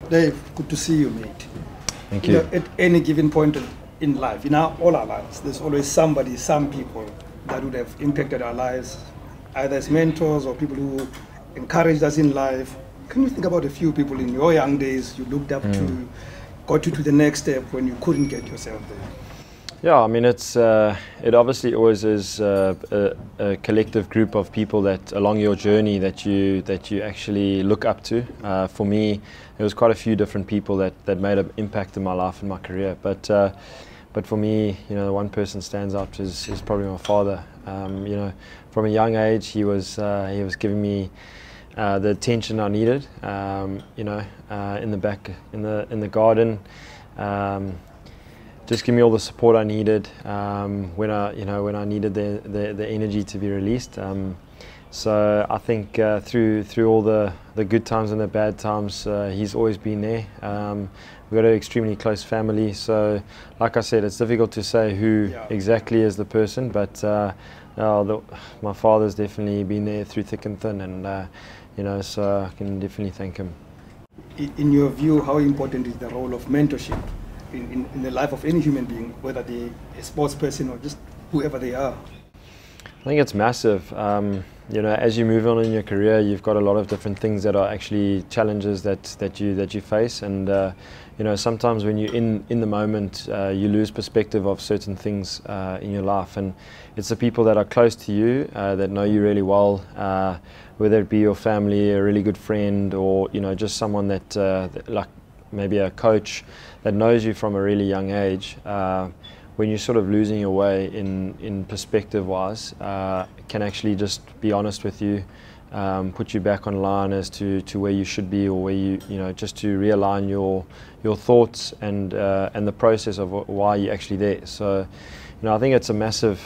Dave, good to see you, mate. Thank You you. know, at any given point in life, in all our lives, there's always somebody, some people that would have impacted our lives, either as mentors or people who encouraged us in life. Can you think about a few people in your young days you looked up to, got you to the next step when you couldn't get yourself there? Yeah, I mean, it obviously always is a collective group of people that along your journey that you actually look up to. For me, there was quite a few different people that made an impact in my life and my career. But for me, you know, the one person stands out is probably my father. You know, from a young age, he was giving me the attention I needed. You know, in the back in the garden. Just give me all the support I needed when I needed the energy to be released. So I think through all the good times and the bad times, he's always been there. We've got an extremely close family, so like I said, it's difficult to say who exactly is the person, but my father's definitely been there through thick and thin, and you know, so I can definitely thank him. In your view, how important is the role of mentorship in the life of any human being, whether they're a sports person or just whoever they are? I think it's massive. You know, as you move on in your career, you've got a lot of different things that are actually challenges that you face, and you know, sometimes when you're in the moment, you lose perspective of certain things in your life, and it's the people that are close to you that know you really well, whether it be your family, a really good friend, or you know, just someone that like maybe a coach that knows you from a really young age. When you're sort of losing your way in perspective wise, can actually just be honest with you, put you back on line as to where you should be, or where you know, just to realign your thoughts and the process of why you're actually there. So you know, I think it's a massive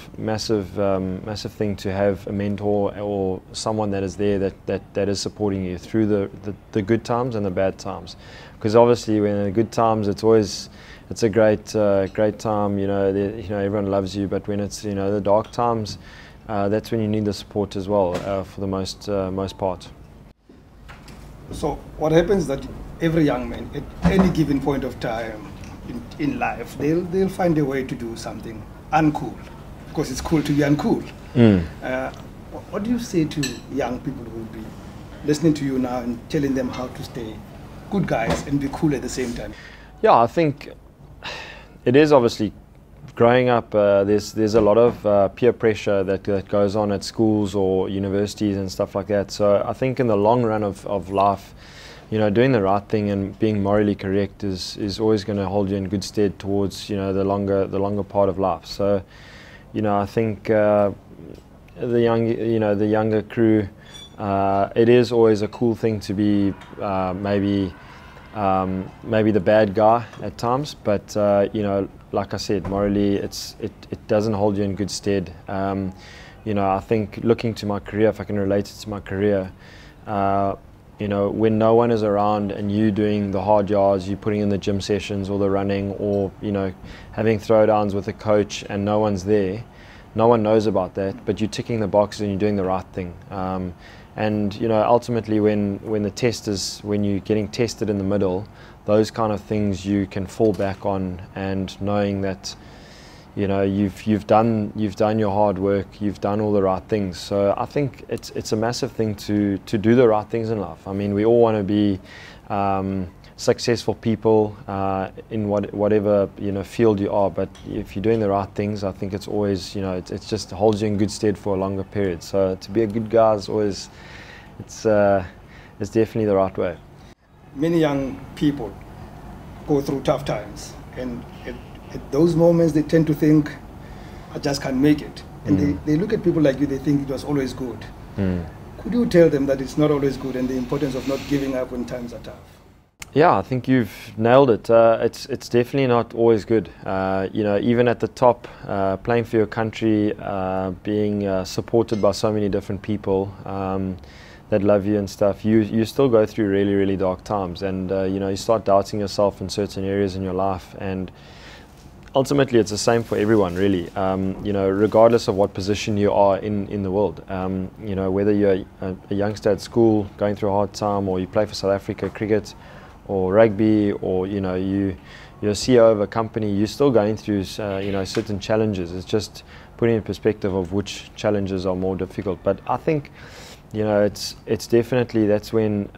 thing to have a mentor or someone that is there that is supporting you through the good times and the bad times. Because obviously, when in the good times, it's a great time. You know, everyone loves you. But when it's, you know, the dark times, that's when you need the support as well, for the most part. So what happens is that every young man at any given point of time in life, they'll find a way to do something uncool, because it's cool to be uncool. What do you say to young people who will be listening to you now and telling them how to stay good guys and be cool at the same time? Yeah, I think it is obviously growing up. There's a lot of peer pressure that goes on at schools or universities and stuff like that. So I think in the long run of life, you know, doing the right thing and being morally correct is always going to hold you in good stead towards, you know, the longer part of life. So, you know, I think the younger crew, it is always a cool thing to be maybe the bad guy at times, but you know, like I said, morally it doesn't hold you in good stead. You know, I think looking to my career, if I can relate it to my career, you know, when no one is around and you doing the hard yards, you putting in the gym sessions or the running, or you know, having throwdowns with a coach and no one's there, no one knows about that, but you're ticking the boxes and you're doing the right thing. And you know, ultimately, when you're getting tested in the middle, those kind of things you can fall back on, and knowing that, you know, you've done your hard work, you've done all the right things. So I think it's a massive thing to do the right things in life. I mean, we all want to be successful people in whatever, you know, field you are, but if you're doing the right things, I think it's always, you know, it just holds you in good stead for a longer period. So to be a good guy is always, it's definitely the right way. Many young people go through tough times, and at those moments they tend to think, I just can't make it, and they look at people like you, they think it was always good. Could you tell them that it's not always good, and the importance of not giving up when times are tough? Yeah, I think you've nailed it. It's definitely not always good. You know, even at the top, playing for your country, being supported by so many different people that love you and stuff, you still go through really, really dark times, and you know, you start doubting yourself in certain areas in your life, and ultimately it's the same for everyone, really. You know, regardless of what position you are in the world, you know, whether you're a youngster at school going through a hard time, or you play for South Africa cricket, or rugby, or you're CEO of a company, you're still going through certain challenges. It's just putting in perspective of which challenges are more difficult. But I think it's definitely, that's when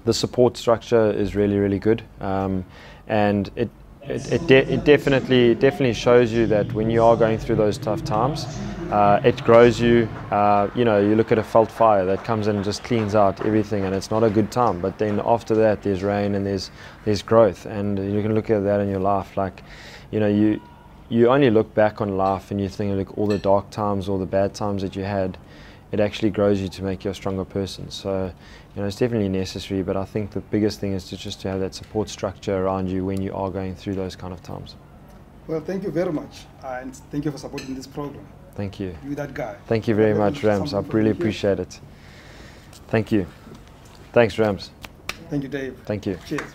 the support structure is really, really good, and it definitely shows you that when you are going through those tough times, it grows you. You look at a veld fire that comes in and just cleans out everything, and it's not a good time. But then after that, there's rain and there's growth, and you can look at that in your life. Like, you only look back on life and you think, like, all the dark times or the bad times that you had, it actually grows you to make you a stronger person. So, it's definitely necessary, but I think the biggest thing is to have that support structure around you when you are going through those kind of times. Well, thank you very much, and thank you for supporting this program. Thank you. You that guy. Thank you very much, Rams. I really appreciate it. Thank you. Thanks, Rams. Thank you, Dave. Thank you. Cheers.